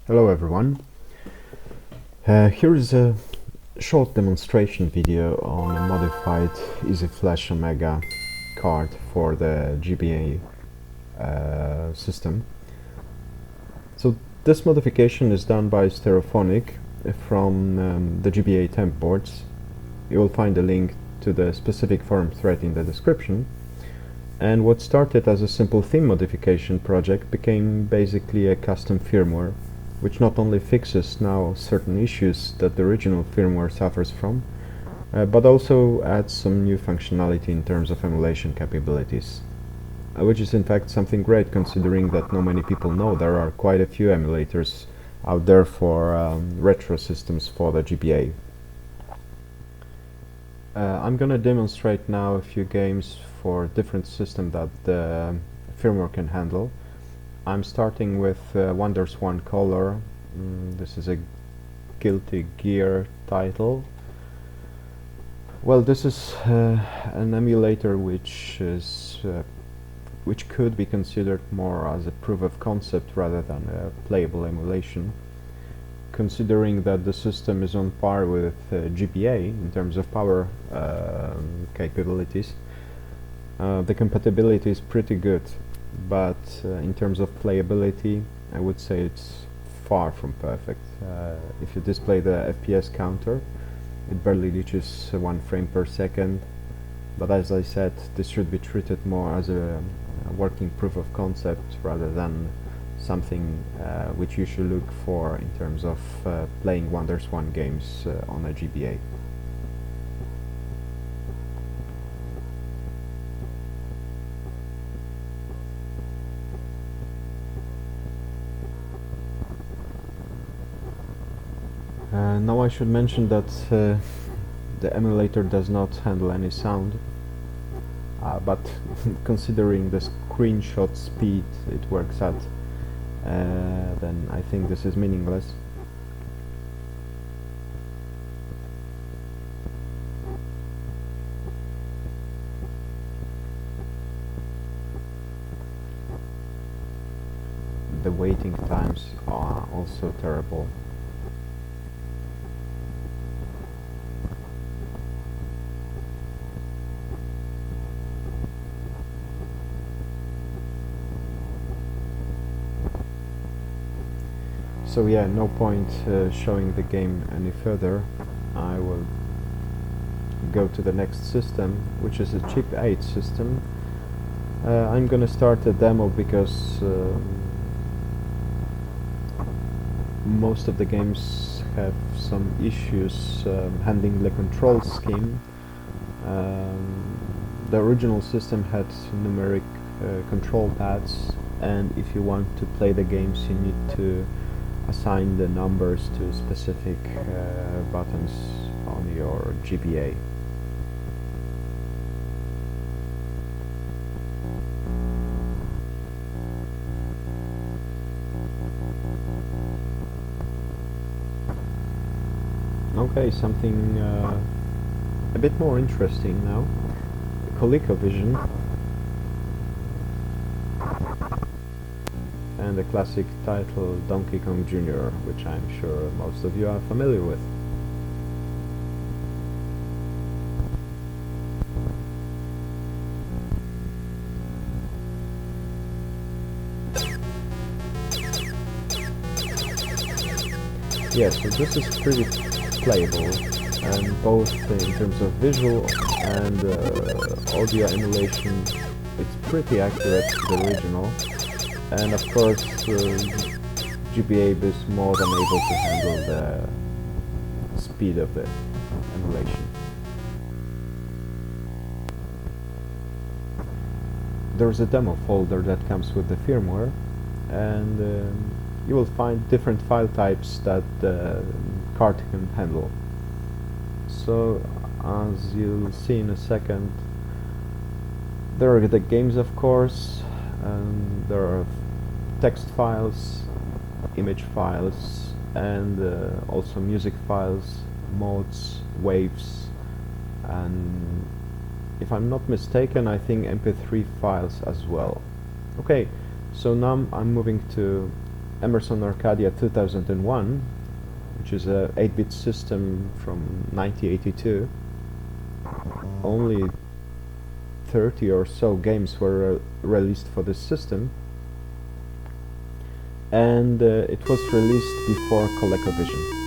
Hello everyone. Here is a short demonstration video on a modified EasyFlash Omega card for the GBA system. So this modification is done by Sterophonick from the GBA temp boards. You will find a link to the specific forum thread in the description. And what started as a simple theme modification project became basically a custom firmware, which not only fixes now certain issues that the original firmware suffers from, but also adds some new functionality in terms of emulation capabilities, which is in fact something great considering that not many people know there are quite a few emulators out there for retro systems for the GBA. I'm gonna demonstrate now a few games for different systems that the firmware can handle. I'm starting with WonderSwan Color. This is a Guilty Gear title. Well, this is an emulator which could be considered more as a proof of concept rather than a playable emulation, considering that the system is on par with GBA in terms of power capabilities. The compatibility is pretty good, but in terms of playability I would say it's far from perfect. If you display the FPS counter, it barely reaches 1 frame per second, but as I said, this should be treated more as a working proof of concept rather than something which you should look for in terms of playing WonderSwan games on a GBA. Now I should mention that the emulator does not handle any sound, but considering the screenshot speed it works at, then I think this is meaningless. The waiting times are also terrible. So yeah, no point showing the game any further. I will go to the next system, which is a Chip 8 system. I'm gonna start a demo because most of the games have some issues handling the control scheme. The original system had numeric control pads, and if you want to play the games you need to assign the numbers to specific buttons on your GBA. Okay, something a bit more interesting now. ColecoVision and the classic title Donkey Kong Jr., which I'm sure most of you are familiar with. Yes, so this is pretty playable, and both in terms of visual and audio emulation it's pretty accurate to the original. And of course, GBA is more than able to handle the speed of the emulation. There's a demo folder that comes with the firmware, and you will find different file types that the card can handle. So, as you'll see in a second, there are the games, of course, and there are text files, image files, and also music files, modes, waves, and if I'm not mistaken, I think MP3 files as well. Okay, so now I'm moving to Emerson Arcadia 2001, which is a 8-bit system from 1982. Only 30 or so games were released for this system, and it was released before ColecoVision.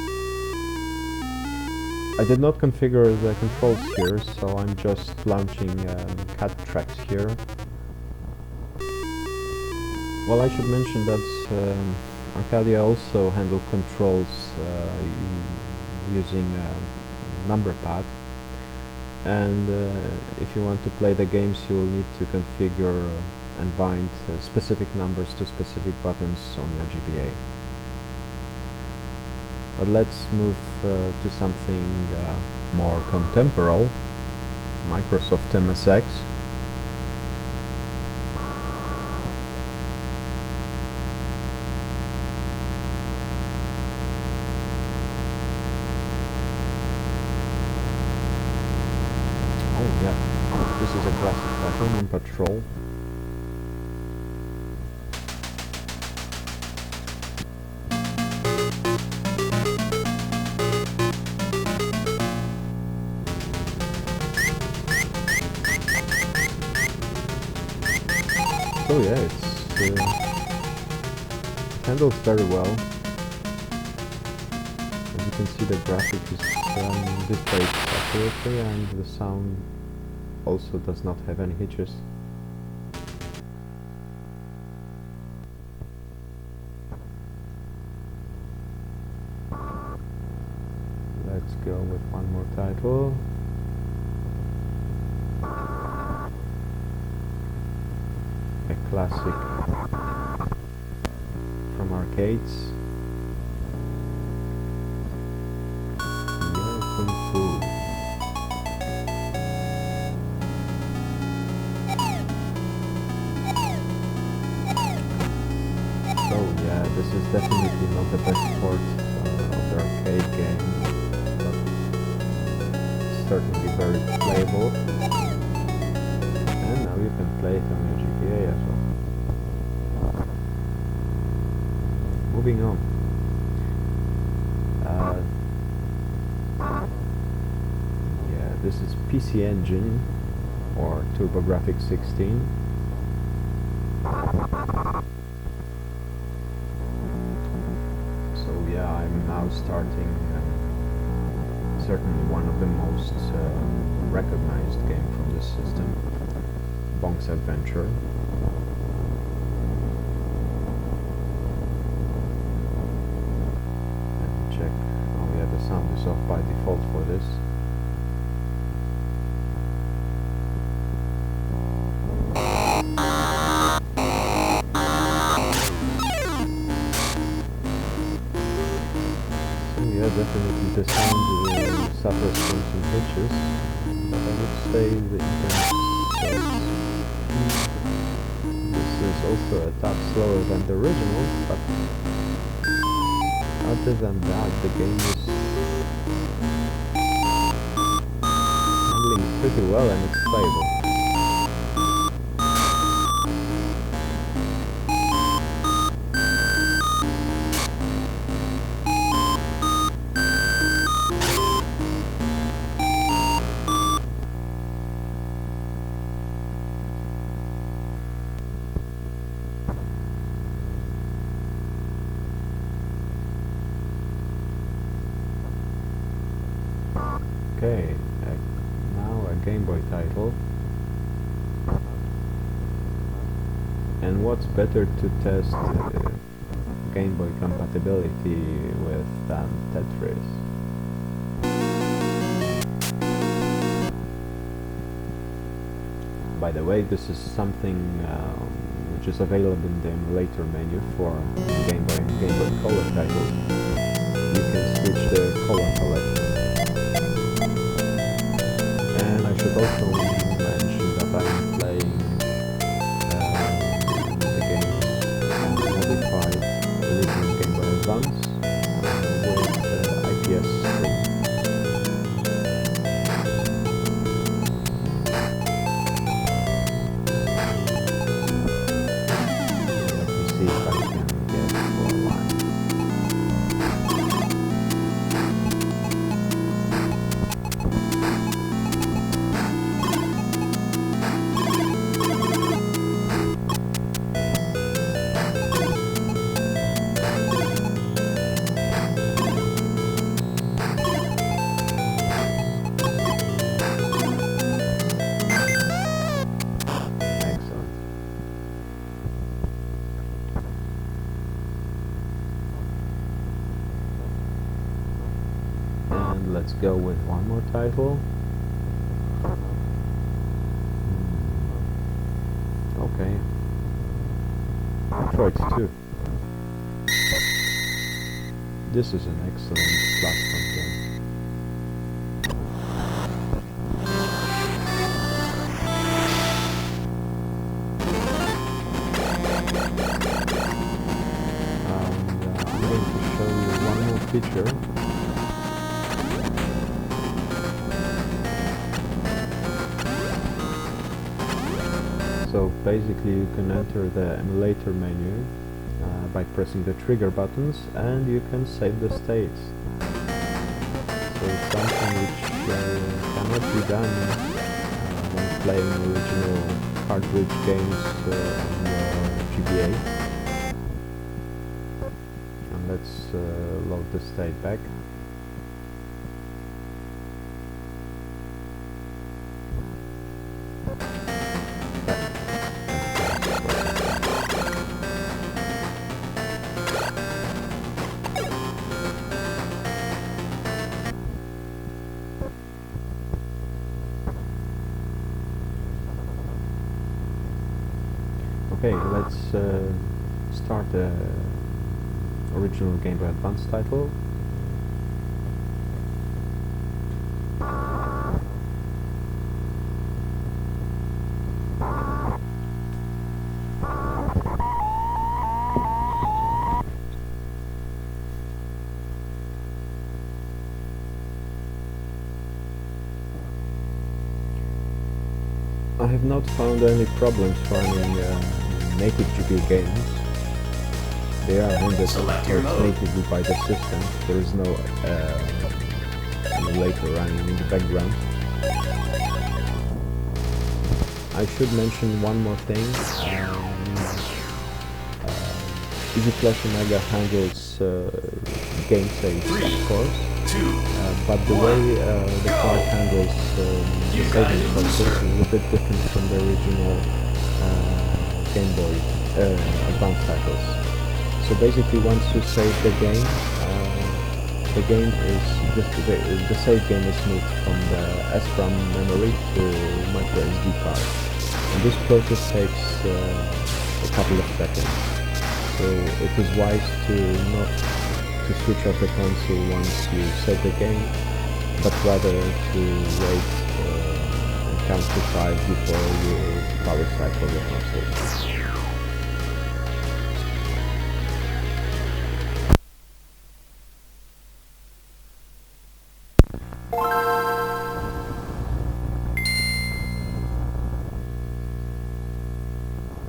I did not configure the controls here, so I'm just launching CAD tracks here. Well, I should mention that Arcadia also handled controls using a number pad, and if you want to play the games, you will need to configure and bind specific numbers to specific buttons on your GBA. But let's move to something more contemporary, Microsoft MSX. Oh yeah, this is a classic title, Moon Patrol. So yeah, it handles very well. As you can see, the graphic is displayed accurately, and the sound also does not have any hitches. Let's go with one more title. A classic from arcades. Yeah, Kung Fu. So yeah, this is definitely not the best port of the arcade game, but certainly very playable. And now you can play it on your GBA as well. Moving on. Yeah, this is PC Engine or TurboGrafx 16. So yeah, I'm now starting certainly one of the most recognized games from this system, Bonk's Adventure. Let me check. Oh yeah, the sound is off by default for this. So yeah, definitely the sound suffers from some hitches, but I would say the internet this is also a tad slower than the original, but other than that, the game is handling pretty well and it's playable. Okay, now a Game Boy title. And what's better to test Game Boy compatibility with than Tetris? By the way, this is something which is available in the emulator menu for Game Boy and Game Boy Color titles. You can switch the color palette. And I should also mention that I'm playing the game on the modified original Game Boy Advance with IPS screen. Let me see if I can get for And let's go with one more title. Okay. Metroid 2. This is an excellent platform game. I'm going to show you one more feature. So basically you can enter the emulator menu by pressing the trigger buttons, and you can save the states. So it's something which cannot be done when playing original cartridge games on GBA. And let's load the state back. Okay, let's start the original Game Boy Advance title. I have not found any problems finding native GBA games. They are rendered natively by the system. There is no emulator running in the background. I should mention one more thing. Easy Flash Omega handles game saves, of course. But the way the card handles the saving process is a bit different from the original Game Boy Advance titles. So basically, once you save the game is just the save game is moved from the SRAM memory to micro SD card, and this process takes a couple of seconds. So it is wise to not to switch off the console once you save the game, but rather to wait and count to 5 before you power cycle the console.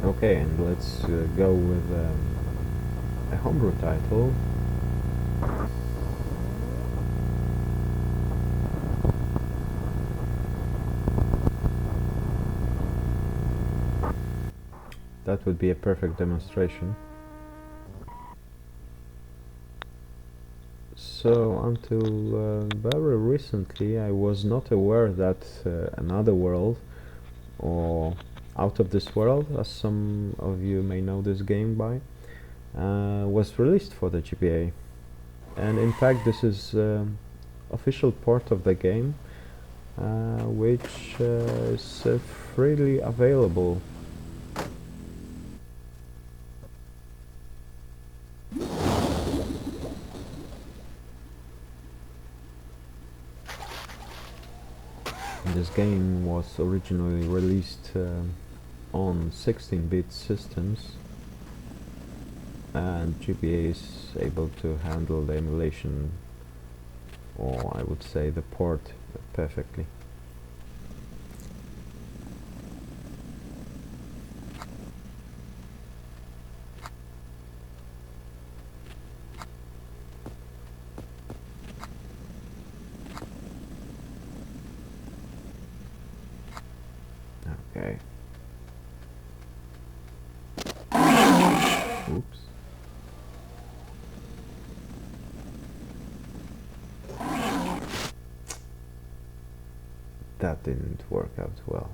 Okay, and let's go with a homebrew title. That would be a perfect demonstration. So until very recently I was not aware that Another World, or Out of This World, as some of you may know this game by, was released for the GBA. And in fact this is official port of the game, which is freely available. This game was originally released on 16-bit systems, and GBA is able to handle the emulation, or I would say the port, perfectly. Okay. Oops. That didn't work out well.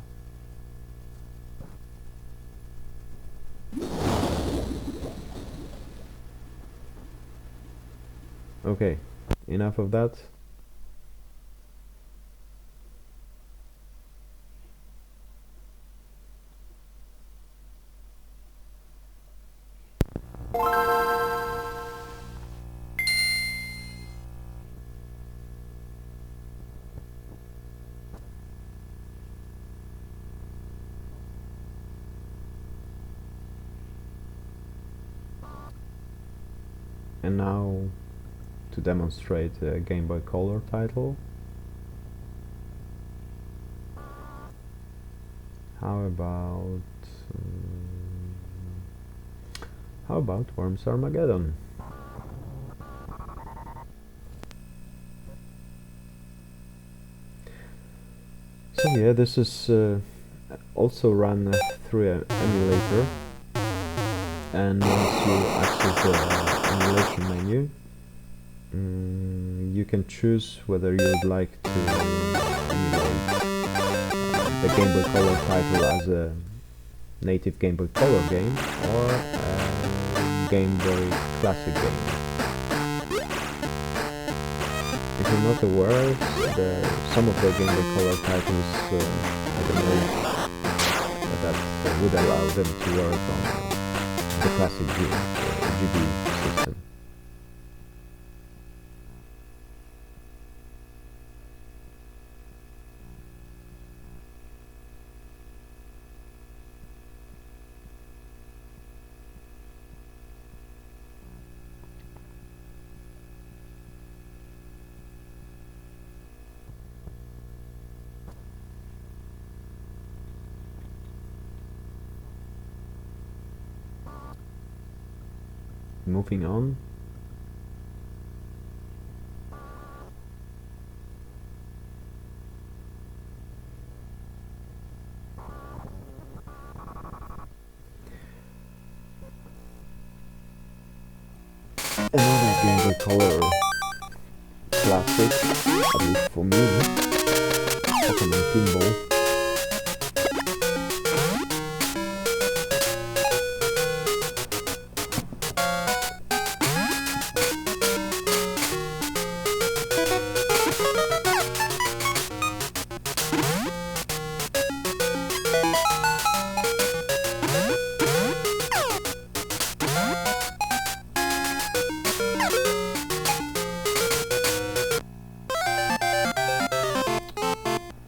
Okay, enough of that. And now to demonstrate a Game Boy Color title. How about Worms Armageddon? So yeah, this is also run through an emulator, and once you access the emulation menu, you can choose whether you would like to emulate the Game Boy Color title as a native Game Boy Color game or a Game Boy Classic game. If you're not aware, some of the Game Boy Color titles, I don't know that would allow them to work on the classic GBA system. Moving on. Another Game Boy Color classic, at least for me, Pokemon Pinball.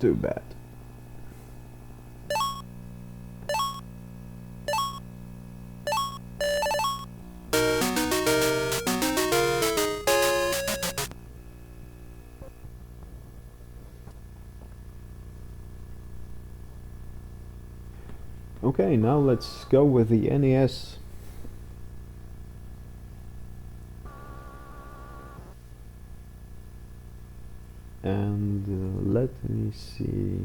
Too bad. Okay, now let's go with the NES. And let me see.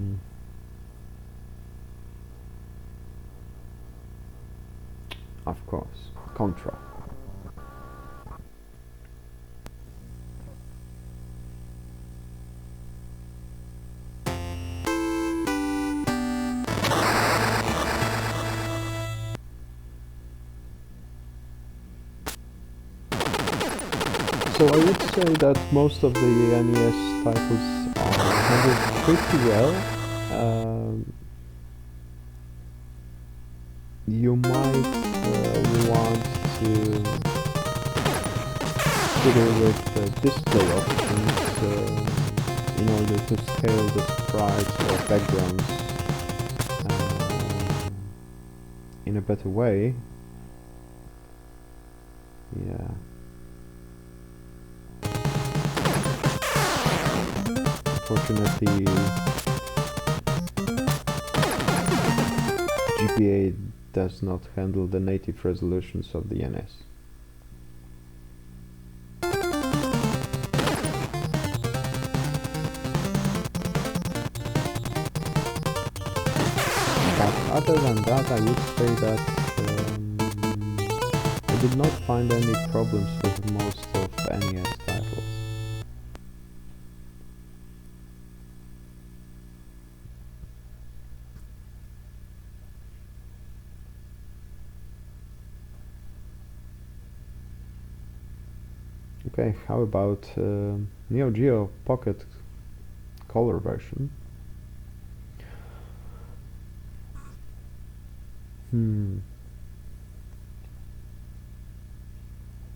Of course, Contra. So I would say that most of the NES titles are handled pretty well. You might want to fiddle with display options in order to scale the sprites or backgrounds in a better way. Yeah. Unfortunately, GBA does not handle the native resolutions of the NS. But other than that, I would say that I did not find any problems with most of NES titles. Okay, how about Neo Geo Pocket Color version?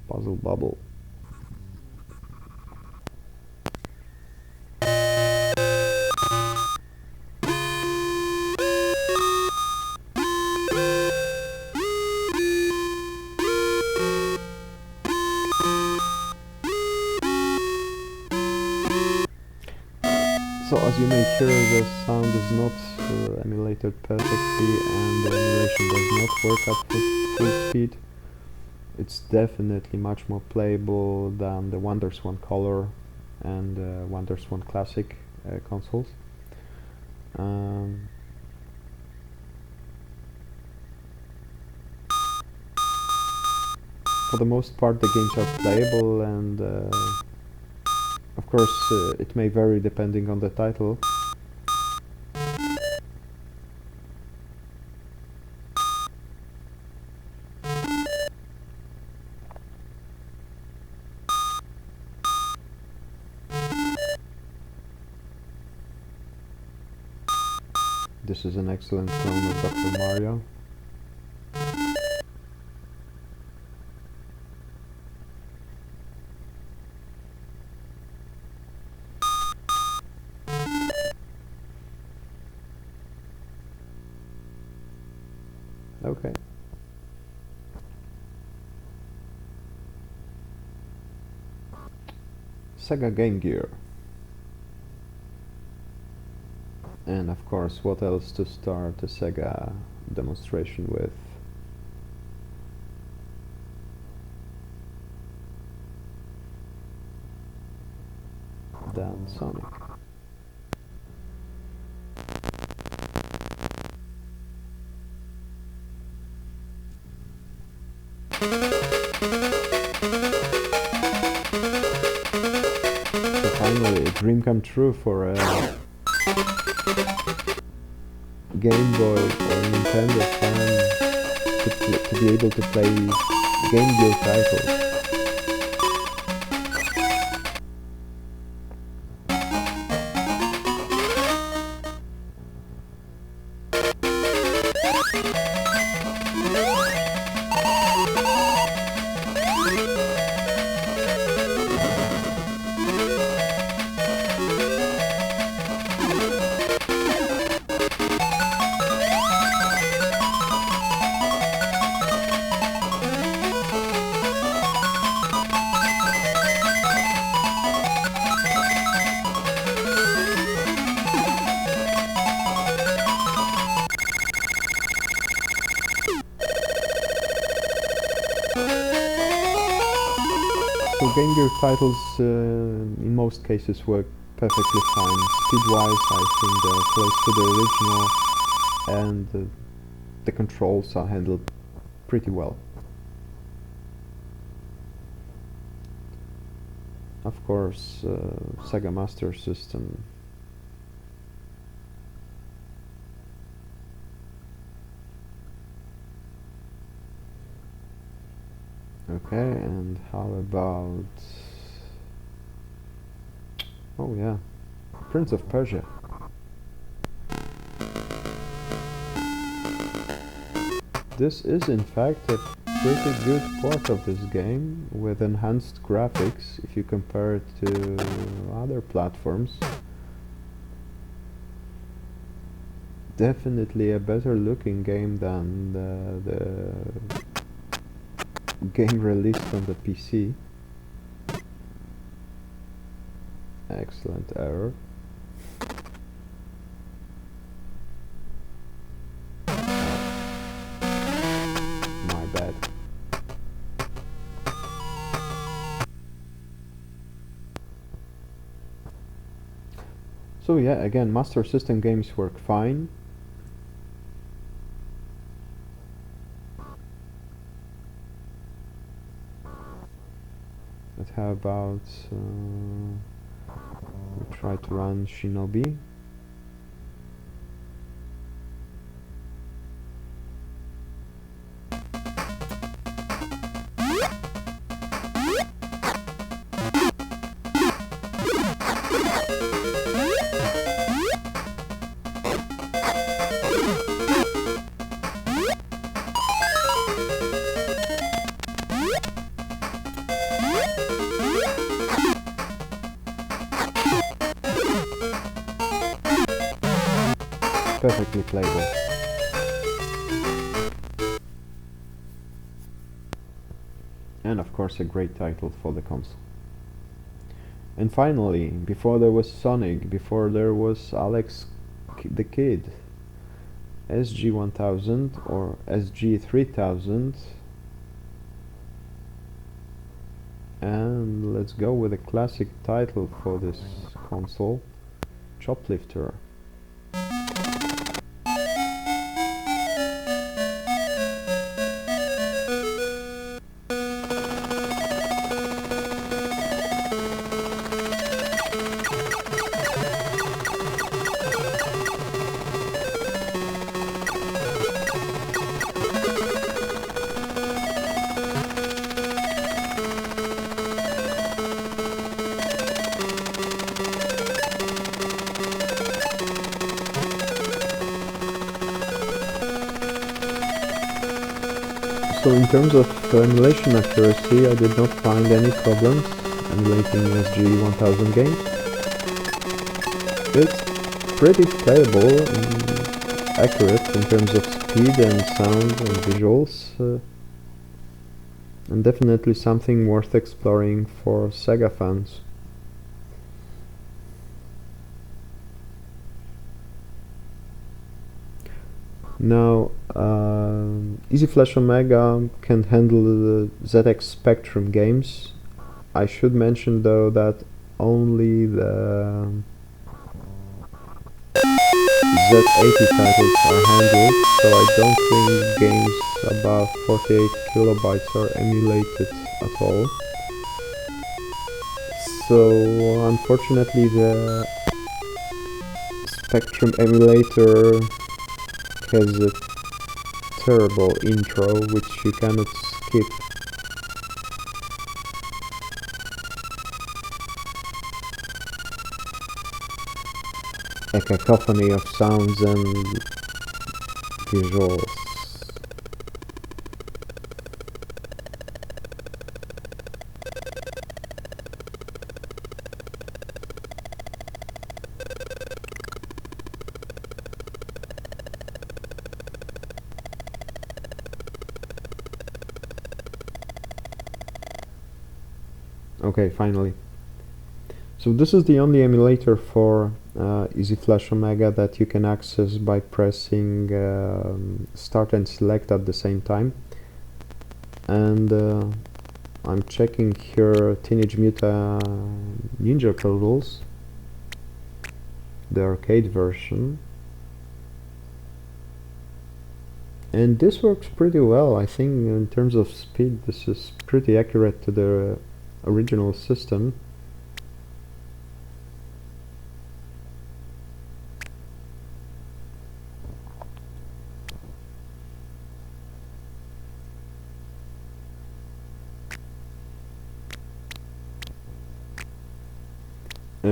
Puzzle Bubble. So as you may hear, the sound is not emulated perfectly and the emulation does not work at full speed. It's definitely much more playable than the WonderSwan Color and WonderSwan Classic consoles. For the most part the games are playable, and of course it may vary depending on the title. This is an excellent clone of Dr. Mario. Okay. Sega Game Gear. And of course, what else to start a Sega demonstration with? Than Sonic. So finally, a dream come true for a Game Boy or Nintendo fan to be able to play Game Gear titles. Game Gear titles in most cases work perfectly fine. Speed-wise, I think they're close to the original, and the controls are handled pretty well. Of course, Sega Master System. Okay, and how about... oh yeah, Prince of Persia. This is in fact a pretty good port of this game, with enhanced graphics if you compare it to other platforms. Definitely a better looking game than the game released on the PC. Excellent error. My bad. So yeah, again, Master System games work fine. But how about we try to run Shinobi? Perfectly playable. And of course a great title for the console. And finally, before there was Sonic, before there was Alex the Kid, SG-1000 or SG-3000, and let's go with a classic title for this console, Choplifter. So in terms of emulation accuracy, I did not find any problems emulating SG-1000 games. It's pretty playable and accurate in terms of speed and sound and visuals, and definitely something worth exploring for Sega fans. Now, Easy Flash Omega can handle the ZX Spectrum games. I should mention though that only the Z80 titles are handled, so I don't think games above 48 kilobytes are emulated at all. So unfortunately the Spectrum emulator has a terrible intro which you cannot skip. A cacophony of sounds and visuals. Okay, finally. So this is the only emulator for Easy Flash Omega that you can access by pressing start and select at the same time. And I'm checking here Teenage Mutant Ninja Turtles, the arcade version. And this works pretty well. I think in terms of speed this is pretty accurate to the original system.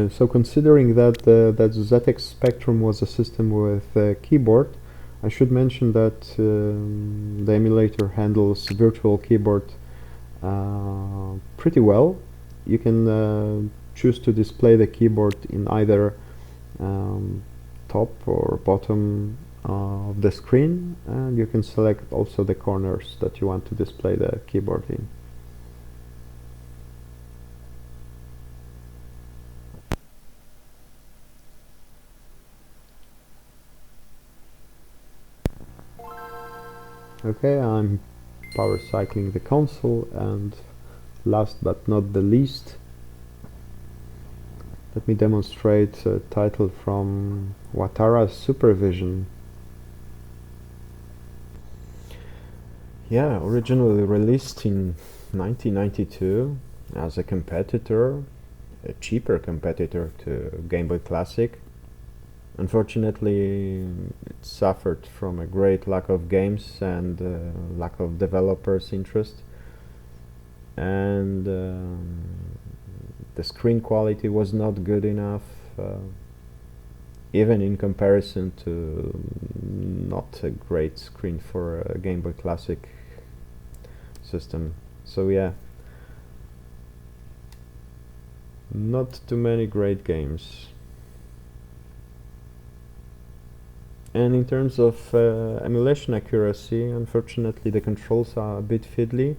So considering that that ZX Spectrum was a system with a keyboard, I should mention that the emulator handles virtual keyboard pretty well. You can choose to display the keyboard in either top or bottom of the screen, and you can select also the corners that you want to display the keyboard in. Okay, I'm power cycling the console, and last but not the least, let me demonstrate a title from Watara Supervision. Yeah, originally released in 1992 as a competitor, a cheaper competitor to Game Boy Classic. Unfortunately, it suffered from a great lack of games and lack of developers' interest, and the screen quality was not good enough, even in comparison to not a great screen for a Game Boy Classic system. So yeah, not too many great games. And in terms of emulation accuracy, unfortunately the controls are a bit fiddly.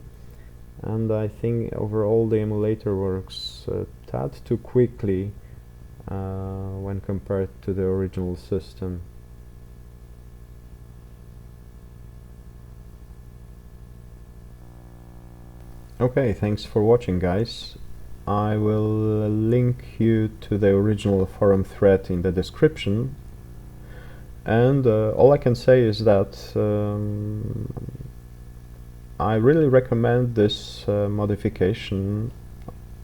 and I think overall the emulator works a tad too quickly when compared to the original system. Okay, thanks for watching, guys. I will link you to the original forum thread in the description, and all I can say is that I really recommend this modification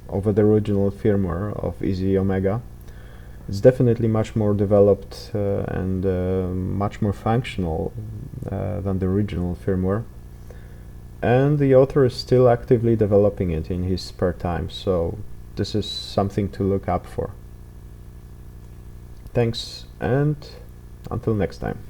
over the original firmware of Easy Omega. It's definitely much more developed and much more functional than the original firmware. And the author is still actively developing it in his spare time, so this is something to look up for. Thanks, and until next time.